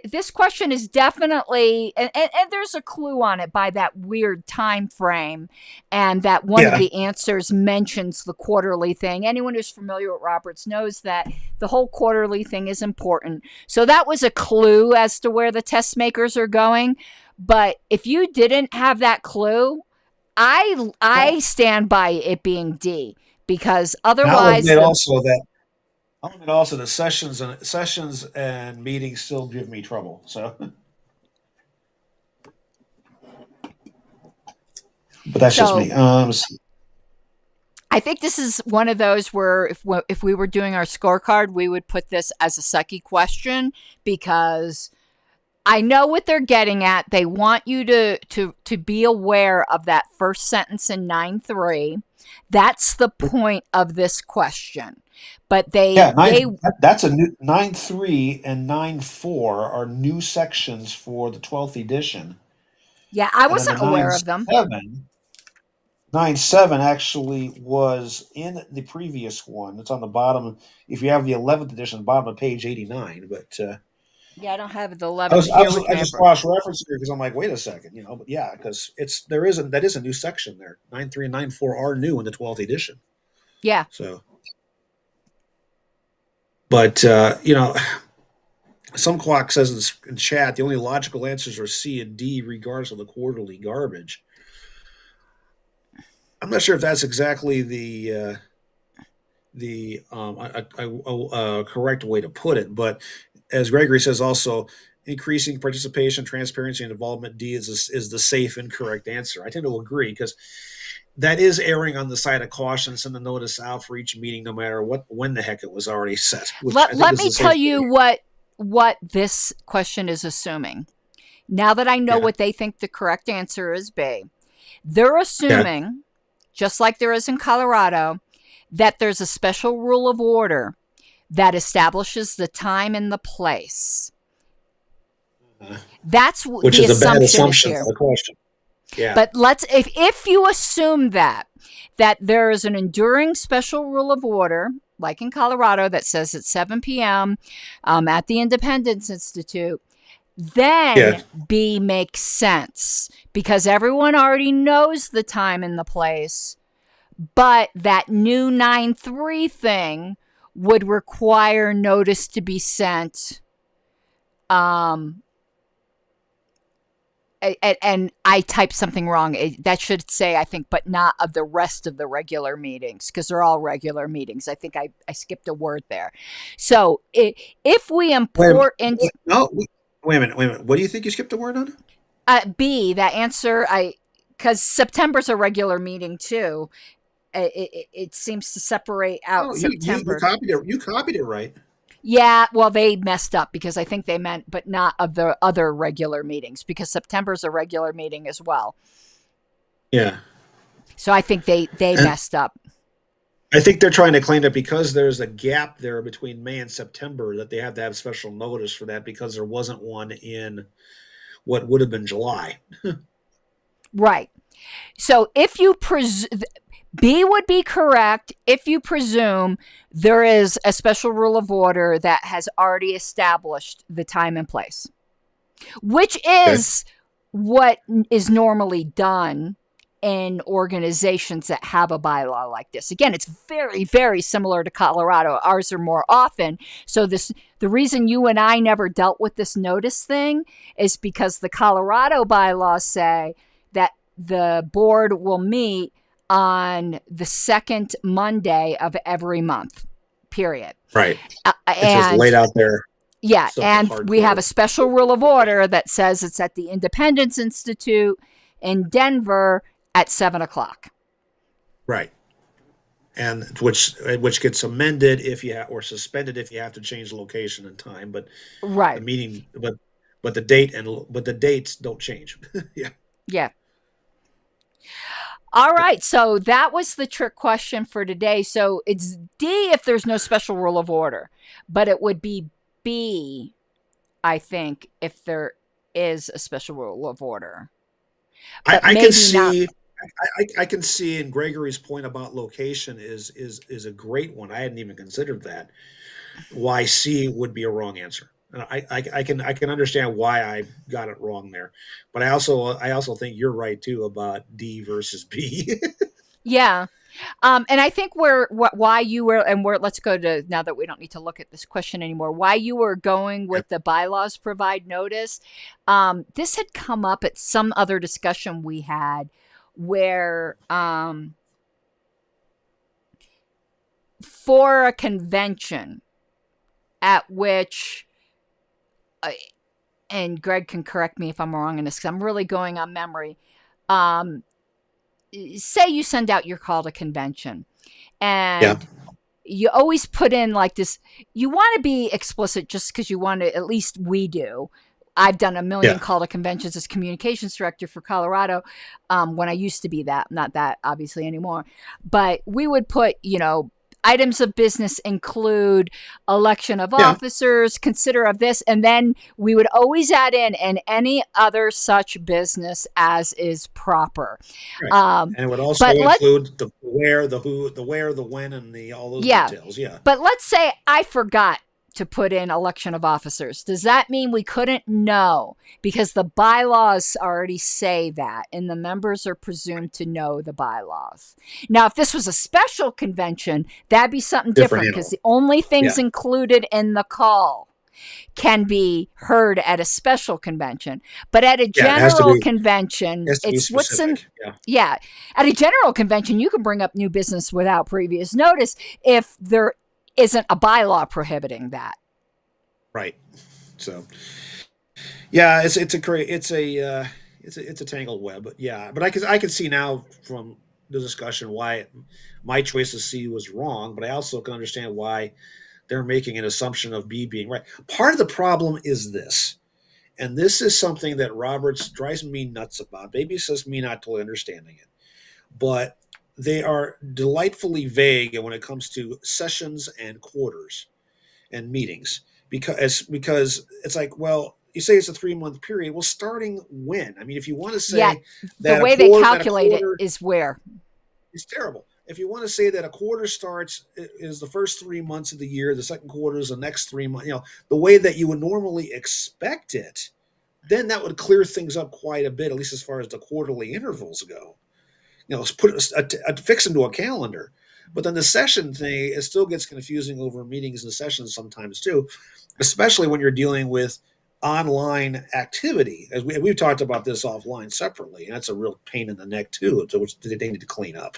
This question is definitely, and there's a clue on it by that weird time frame, and that one of yeah, the answers mentions the quarterly thing. Anyone who's familiar with Roberts knows that the whole quarterly thing is important. So that was a clue as to where the test makers are going. But if you didn't have that clue, I stand by it being D, because I'll otherwise admit also the sessions and meetings still give me trouble. So, but that's just me. I think this is one of those where if we were doing our scorecard, we would put this as a sucky question, because I know what they're getting at. They want you to be aware of that first sentence in 9.3. That's the point of this question. But that's a new 9.3 and 9.4 are new sections for the 12th edition. Yeah, I And then wasn't the aware of them. 9.7 actually was in the previous one. It's on the bottom. If you have the 11th edition, bottom of page 89. But Yeah, I don't have the I 11th was here with I me. just cross referencing here because I'm like, wait a second, But yeah, because that is a new section there. 9.3 and 9.4 are new in the 12th edition. Yeah. So, but some clock says in chat the only logical answers are C and D, regardless of the quarterly garbage. I'm not sure if that's exactly the correct way to put it, but as Gregory says, also increasing participation, transparency, and involvement. D is the safe and correct answer. I tend to agree because that is erring on the side of caution. Send the notice out for each meeting, no matter when the heck it was already set. Let me tell you what this question is assuming. Now that I know what they think the correct answer is, B, they're assuming, just like there is in Colorado, that there's a special rule of order that establishes the time and the place. That's which the is a bad assumption for the question. Yeah. But if you assume that there is an enduring special rule of order, like in Colorado, that says it's 7 p.m. At the Independence Institute, then B makes sense, because everyone already knows the time and the place. But that new 9.3 thing would require notice to be sent. And I typed something wrong. That should say, I think, but not of the rest of the regular meetings, because they're all regular meetings. I think I skipped a word there. So if we import into... Wait a minute. What do you think you skipped a word on? B, that answer, because September's a regular meeting too. It seems to separate out September. You copied it right. Yeah, well, they messed up, because I think they meant, but not of the other regular meetings, because September's a regular meeting as well. Yeah. So I think they messed up. I think they're trying to claim that because there's a gap there between May and September, that they have to have special notice for that, because there wasn't one in what would have been July. Right. So if you B would be correct if you presume there is a special rule of order that has already established the time and place, which is what is normally done in organizations that have a bylaw like this. Again, it's very, very similar to Colorado. Ours are more often. So the reason you and I never dealt with this notice thing is because the Colorado bylaws say that the board will meet on the second Monday of every month, period. Right. It's just laid out there. Yeah, and we have a special rule of order that says it's at the Independence Institute in Denver at 7:00. Right. And which gets amended or suspended if you have to change the location and time, but the meeting, but the date but the dates don't change. Yeah. Yeah. All right, so that was the trick question for today. So it's D if there's no special rule of order, but it would be B, I think, if there is a special rule of order. But I can maybe not. see. I can see, and Gregory's point about location is a great one. I hadn't even considered that. Why C would be a wrong answer. And I can understand why I got it wrong there, but I also think you're right too about D versus B. Yeah. And I think why you were, and let's go to, now that we don't need to look at this question anymore, why you were going with the bylaws provide notice. This had come up at some other discussion we had where, for a convention at which, and Greg can correct me if I'm wrong in this, because I'm really going on memory. Say you send out your call to convention, and you always put in like this. You want to be explicit just because you want to, at least we do. I've done a million call to conventions as communications director for Colorado when I used to be that, not that obviously anymore. But we would put, items of business include election of officers, consider of this, and then we would always add in and any other such business as is proper. Right. And it would also include the where, the who, the where, the when, and all those details. Yeah. But let's say I forgot to put in election of officers. Does that mean we couldn't? No, because the bylaws already say that, and the members are presumed to know the bylaws. Now, if this was a special convention, that'd be something different, because the only things included in the call can be heard at a special convention. But at a general convention, it's what's in. Yeah, at a general convention, you can bring up new business without previous notice if there isn't a bylaw prohibiting that. Right. So, yeah, it's a tangled web. But yeah, but I can see now from the discussion why my choice of C was wrong. But I also can understand why they're making an assumption of B being right. Part of the problem is this, and this is something that Roberts drives me nuts about. Maybe it's just me not totally understanding it, but they are delightfully vague when it comes to sessions and quarters and meetings, because it's like, well, you say it's a 3-month period. Well, starting when? I mean, if you want to say that the way they calculate it is where it's terrible. If you want to say that a quarter starts is the first 3 months of the year, the second quarter is the next 3 months, the way that you would normally expect it, then that would clear things up quite a bit, at least as far as the quarterly intervals go. Fix them to a calendar. But then the session thing, it still gets confusing over meetings and sessions sometimes too, especially when you're dealing with online activity. As we've talked about this offline separately, and that's a real pain in the neck too, which they need to clean up.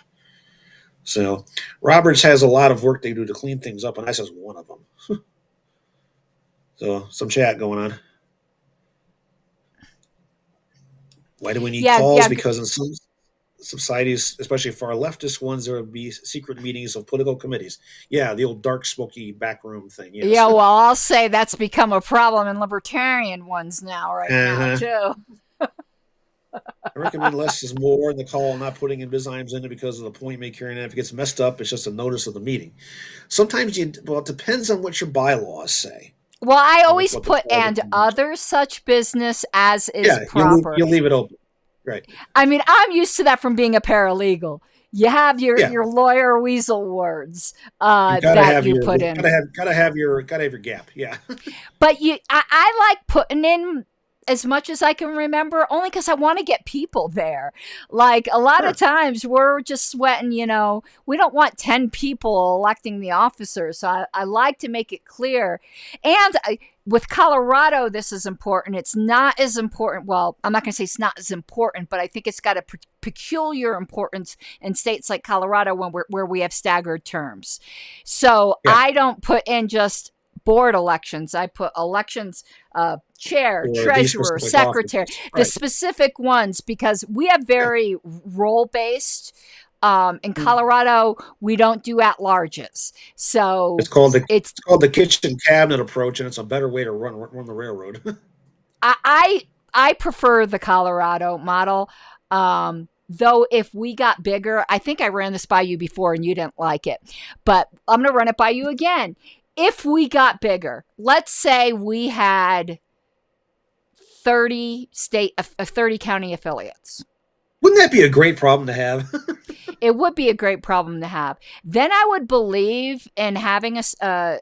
So Roberts has a lot of work they do to clean things up, and that's just one of them. So some chat going on. Why do we need calls? Because in some societies, especially far leftist ones, there would be secret meetings of political committees. Yeah, the old dark, smoky backroom thing. Yes. Yeah, well, I'll say that's become a problem in libertarian ones now, now, too. I recommend less is more in the call, not putting in Bizymes in it because of the point made carrying it. If it gets messed up, it's just a notice of the meeting. Sometimes it depends on what your bylaws say. Well, I always put and other such business as is proper. You'll leave it open. Right. I mean, I'm used to that from being a paralegal. You have your lawyer weasel words that you put in. Gotta have your gap. Yeah. But I like putting in as much as I can remember, only because I want to get people there. Like a lot of times we're just sweating, we don't want 10 people electing the officers. So I like to make it clear. And with Colorado, this is important. It's not as important. Well, I'm not going to say it's not as important, but I think it's got a peculiar importance in states like Colorado where we have staggered terms. So I don't put in just board elections. I put elections, chair, treasurer, secretary, the specific ones, because we have very role-based. In Colorado, we don't do at-larges. So it's called the kitchen cabinet approach, and it's a better way to run the railroad. I prefer the Colorado model. though if we got bigger, I think I ran this by you before and you didn't like it, but I'm going to run it by you again. If we got bigger, let's say we had 30 county affiliates. Wouldn't that be a great problem to have? It would be a great problem to have. Then I would believe in having a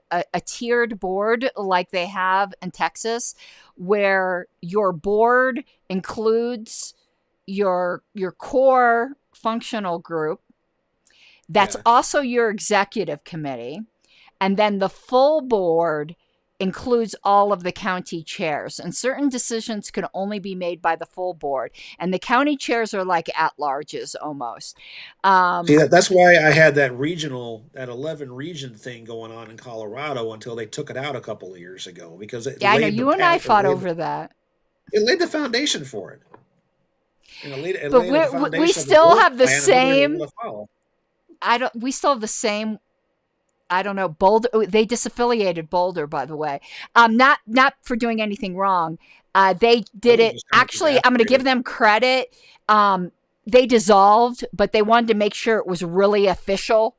tiered board like they have in Texas, where your board includes your core functional group. That's also your executive committee. And then the full board includes all of the county chairs, and certain decisions can only be made by the full board. And the county chairs are like at-larges almost. See, that's why I had that 11 region thing going on in Colorado until they took it out a couple of years ago, because I know you and I fought over that. It laid the foundation for it. But we still have the same. We still have the same. I don't know, Boulder. They disaffiliated Boulder, by the way. Not for doing anything wrong. They did it. Actually, I'm going to give them credit. They dissolved, but they wanted to make sure it was really official.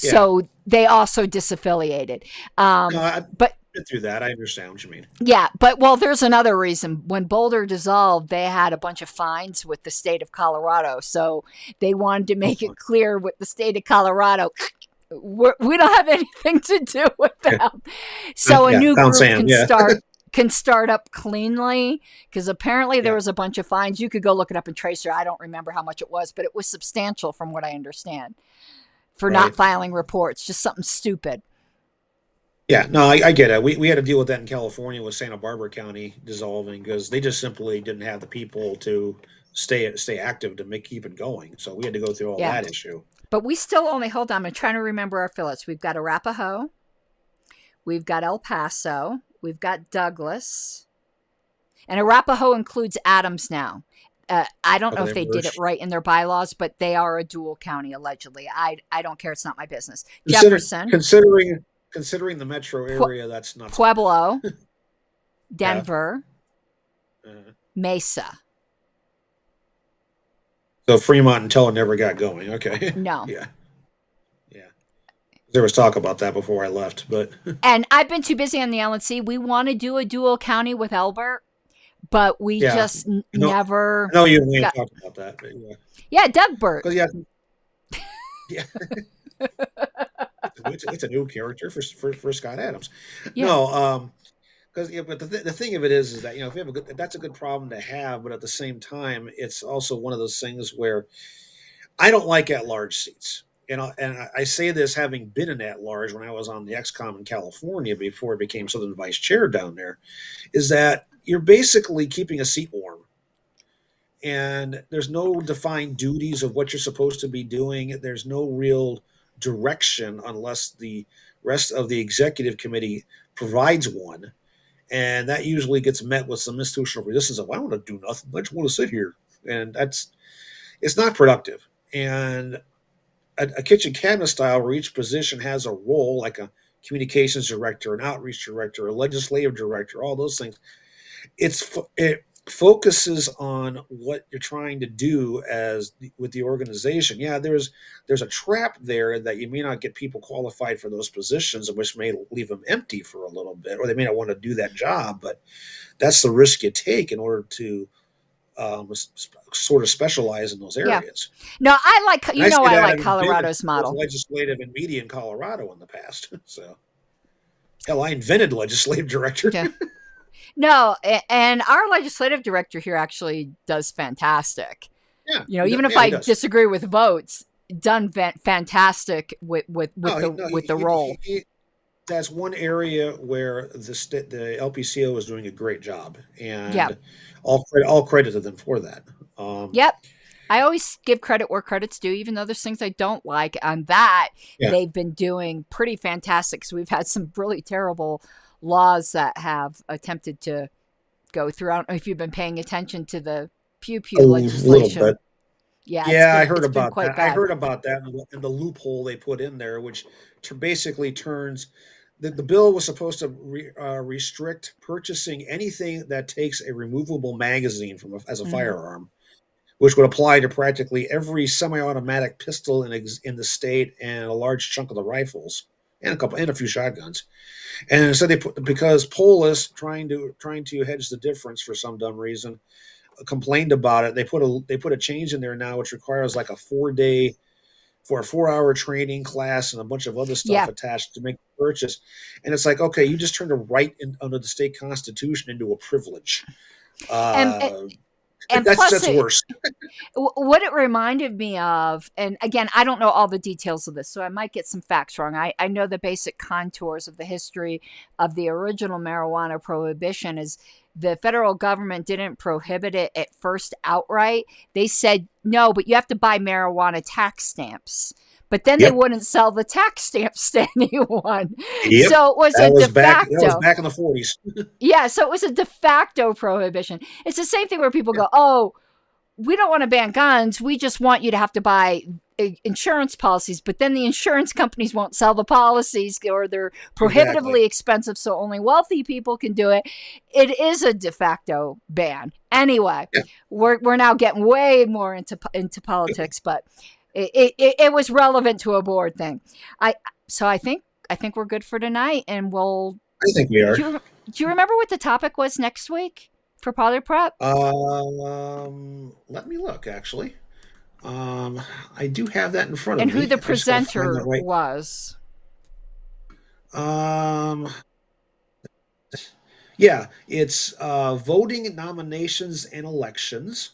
Yeah. So they also disaffiliated. But through that, I understand what you mean. Yeah, but there's another reason. When Boulder dissolved, they had a bunch of fines with the state of Colorado. So they wanted to make it clear with the state of Colorado, we don't have anything to do with them. So a new group can start up cleanly, because apparently there was a bunch of fines. You could go look it up in Tracer. I don't remember how much it was, but it was substantial from what I understand for not filing reports. Just something stupid. Yeah, no, I get it. We had to deal with that in California with Santa Barbara County dissolving, because they just simply didn't have the people to stay active to keep it going. So we had to go through all that issue. But we still only, hold on, I'm trying to remember our affiliates. We've got Arapahoe. We've got El Paso. We've got Douglas. And Arapahoe includes Adams now. I don't know if they did it right in their bylaws, but they are a dual county, allegedly. I don't care. It's not my business. Jefferson. Considering the metro area, that's not Pueblo. Denver. Mesa. So Fremont until it never got going. Okay. No. Yeah. There was talk about that before I left, but. And I've been too busy on the LNC. We want to do a dual county with Elbert, but we just never. No, you may have talked about that. But yeah, Dougbert. Yeah. It's a new character for Scott Adams. Yeah. No, because but the thing of it is that if you have that's a good problem to have, but at the same time, it's also one of those things where I don't like at-large seats. And I say this having been an at-large when I was on the XCOM in California before I became Southern Vice Chair down there, is that you're basically keeping a seat warm. And there's no defined duties of what you're supposed to be doing. There's no real direction unless the rest of the executive committee provides one. And that usually gets met with some institutional resistance of, I don't want to do nothing. I just want to sit here. And it's not productive. And a kitchen cabinet style where each position has a role, like a communications director, an outreach director, a legislative director, all those things. It focuses on what you're trying to do with the organization. Yeah, there's a trap there that you may not get people qualified for those positions, which may leave them empty for a little bit, or they may not want to do that job. But that's the risk you take in order to sort of specialize in those areas. Yeah. No, I like Colorado's model. Legislative and media in Colorado in the past. So, hell, I invented legislative director. Yeah. No, and our legislative director here actually does fantastic. Yeah, even if I disagree with votes, done fantastic with the role. That's one area where the LPCO is doing a great job, and all credit to them for that. Yep. I always give credit where credit's due, even though there's things I don't like. On that, they've been doing pretty fantastic. So we've had some really terrible laws that have attempted to go through. I don't know if you've been paying attention to the Pew legislation. Little bit. Yeah, I heard about that. Bad. I heard about that and the loophole they put in there, which basically turns the bill was supposed to restrict purchasing anything that takes a removable magazine as a firearm, which would apply to practically every semi-automatic pistol in the state and a large chunk of the rifles and a few shotguns. And so because Polis trying to hedge the difference for some dumb reason complained about it. They put a change in there now which requires like a 4-hour training class and a bunch of other stuff attached to make the purchase. And it's like, okay, you just turned a right under the state constitution into a privilege. And that's worse. What it reminded me of, and again, I don't know all the details of this, so I might get some facts wrong. I know the basic contours of the history of the original marijuana prohibition is the federal government didn't prohibit it at first outright. They said, no, but you have to buy marijuana tax stamps. But then they wouldn't sell the tax stamps to anyone. Yep. So it was de facto. That was back in the 40s. Yeah, so it was a de facto prohibition. It's the same thing where people go, oh, we don't want to ban guns. We just want you to have to buy insurance policies. But then the insurance companies won't sell the policies or they're prohibitively expensive, so only wealthy people can do it. It is a de facto ban. Anyway, we're now getting way more into politics, but it was relevant to a board thing. So I think we're good for tonight, and we'll. I think we are. Do you remember what the topic was next week for ParliaPrep? Let me look. Actually, I do have that in front of me. And who the presenter was. Yeah, it's voting, nominations, and elections.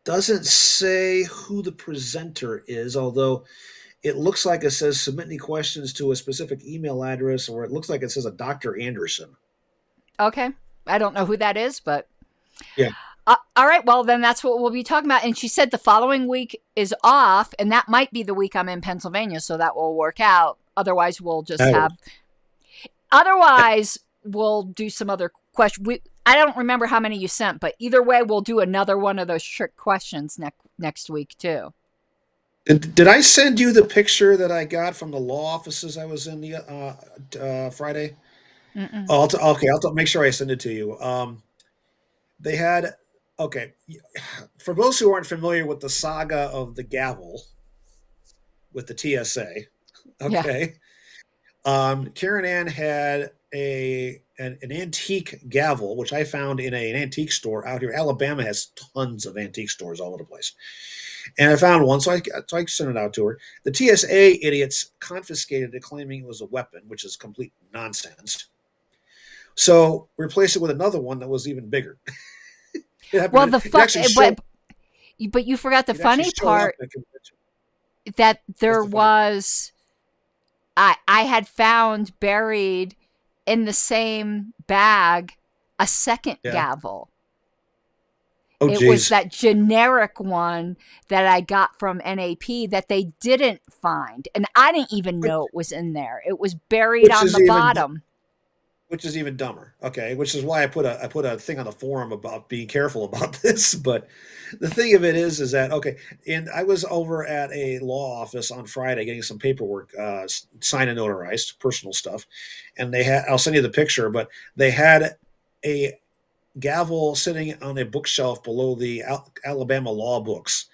Doesn't say who the presenter is, although it looks like it says submit any questions to a specific email address, or it looks like it says a Dr. Anderson. Okay. I don't know who that is, but yeah. All right. Well, then that's what we'll be talking about. And she said the following week is off, and that might be the week I'm in Pennsylvania, so that will work out. Otherwise, we'll just we'll do some other question. I don't remember how many you sent, but either way, we'll do another one of those trick questions next week too. Did I send you the picture that I got from the law offices I was in the Friday? Oh, I'll make sure I send it to you. They had for those who aren't familiar with the saga of the gavel with the TSA. Okay, Caryn Ann had an antique gavel, which I found in an antique store out here. Alabama has tons of antique stores all over the place. And I found one, so I sent it out to her. The TSA idiots confiscated it, claiming it was a weapon, which is complete nonsense. So replaced it with another one that was even bigger. Well, but you forgot the funny part that there was. I had found buried in the same bag a second gavel. Oh, it was that generic one that I got from NAP that they didn't find. And I didn't even know it was in there. It was buried on the bottom. Which is even dumber. Okay. Which is why I put a thing on the forum about being careful about this. But the thing of it is that, okay. And I was over at a law office on Friday getting some paperwork, signed and notarized, personal stuff. And I'll send you the picture, but they had a gavel sitting on a bookshelf below the Alabama law books.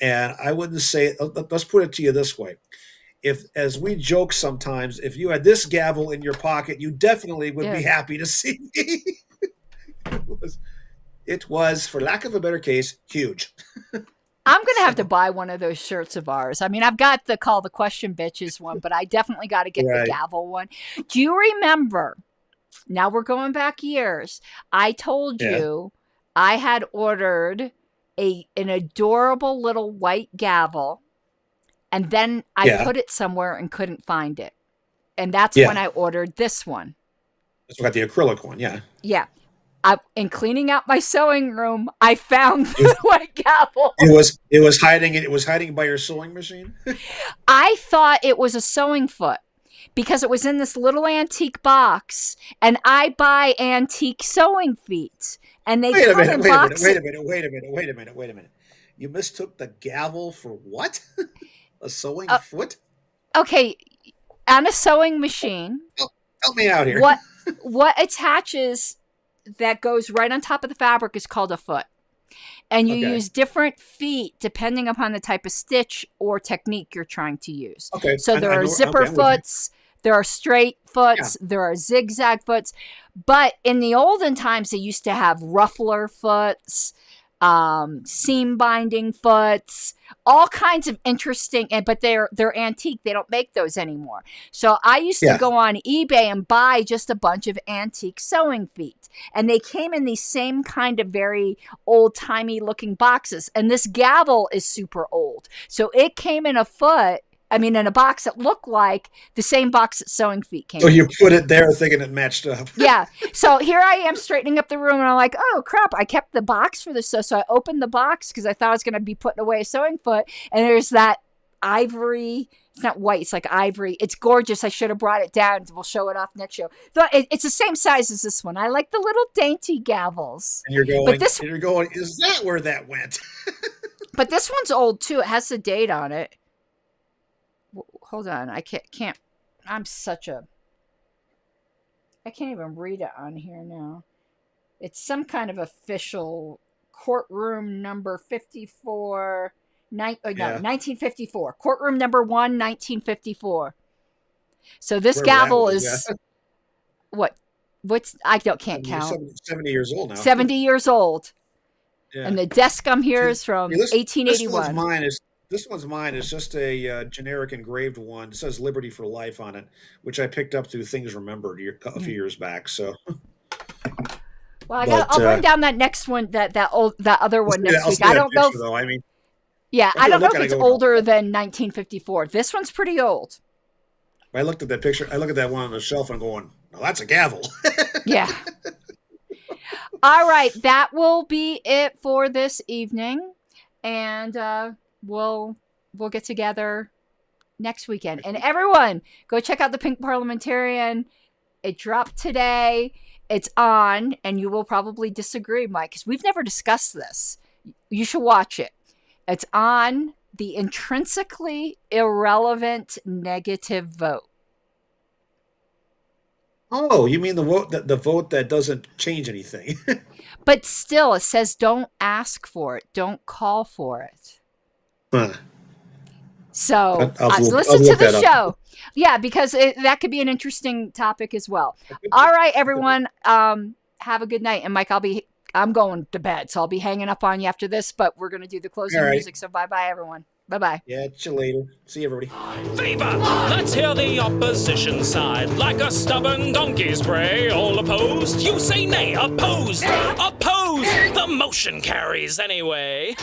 And I wouldn't say, let's put it to you this way. If, as we joke sometimes, if you had this gavel in your pocket, you definitely would be happy to see me. It was, for lack of a better case, huge. I'm going to have to buy one of those shirts of ours. I mean, I've got the Call the Question Bitches one, but I definitely got to get the gavel one. Do you remember, now we're going back years, I told you I had ordered an adorable little white gavel. And then I put it somewhere and couldn't find it. And that's when I ordered this one. That's got the acrylic one, Yeah. In cleaning out my sewing room, I found the white gavel. It was hiding by your sewing machine? I thought it was a sewing foot because it was in this little antique box. And I buy antique sewing feet. And they Wait a minute. You mistook the gavel for what? A sewing foot? Okay, on a sewing machine. Help me out here. What attaches that goes right on top of the fabric is called a foot. And you use different feet depending upon the type of stitch or technique you're trying to use. Okay. So there are zipper foots, there are straight foots, there are zigzag foots. But in the olden times, they used to have ruffler foots, seam binding foots, all kinds of interesting, but they're antique. They don't make those anymore. So I used to go on eBay and buy just a bunch of antique sewing feet. And they came in these same kind of very old-timey looking boxes. And this gavel is super old. So it came in a box that looked like the same box that sewing feet came in. So you put it there thinking it matched up. Yeah. So here I am straightening up the room, and I'm like, oh, crap, I kept the box for this. So I opened the box because I thought I was going to be putting away a sewing foot. And there's that ivory. It's not white. It's like ivory. It's gorgeous. I should have brought it down. We'll show it off next show. So it's the same size as this one. I like the little dainty gavels. And you're going, is that where that went? But this one's old, too. It has the date on it. Hold on, I can't. I can't even read it on here now. It's some kind of official courtroom number 54. 1954. Courtroom number 1, 1954. So this gavel is what? I can't count. 70 years old now. 70 years old. Yeah. And the desk I'm here is from 1881. This one's mine. It's just a generic engraved one. It says "Liberty for Life" on it, which I picked up through Things Remembered a few years back. So, well, I'll bring down that next one, that other one next week. I don't know. I don't know if it's older than 1954. This one's pretty old. I looked at that picture. I look at that one on the shelf and going, "Oh, that's a gavel." Yeah. All right, that will be it for this evening, and we'll get together next weekend. And everyone, go check out the Pink Parliamentarian. It dropped today. It's on, and you will probably disagree, Mike, because we've never discussed this. You should watch it. It's on the intrinsically irrelevant negative vote. Oh, you mean the vote that doesn't change anything? But still, it says don't ask for it. Don't call for it. So listen to the show. Yeah, because that could be an interesting topic as well. All right, everyone. Have a good night. And Mike, I'm going to bed, so I'll be hanging up on you after this, but we're going to do the closing music. So bye-bye, everyone. Bye-bye. Yeah, see you later. See you, everybody. Favor! Let's hear the opposition side. Like a stubborn donkey's bray. All opposed? You say nay. Opposed! Opposed! The motion carries anyway.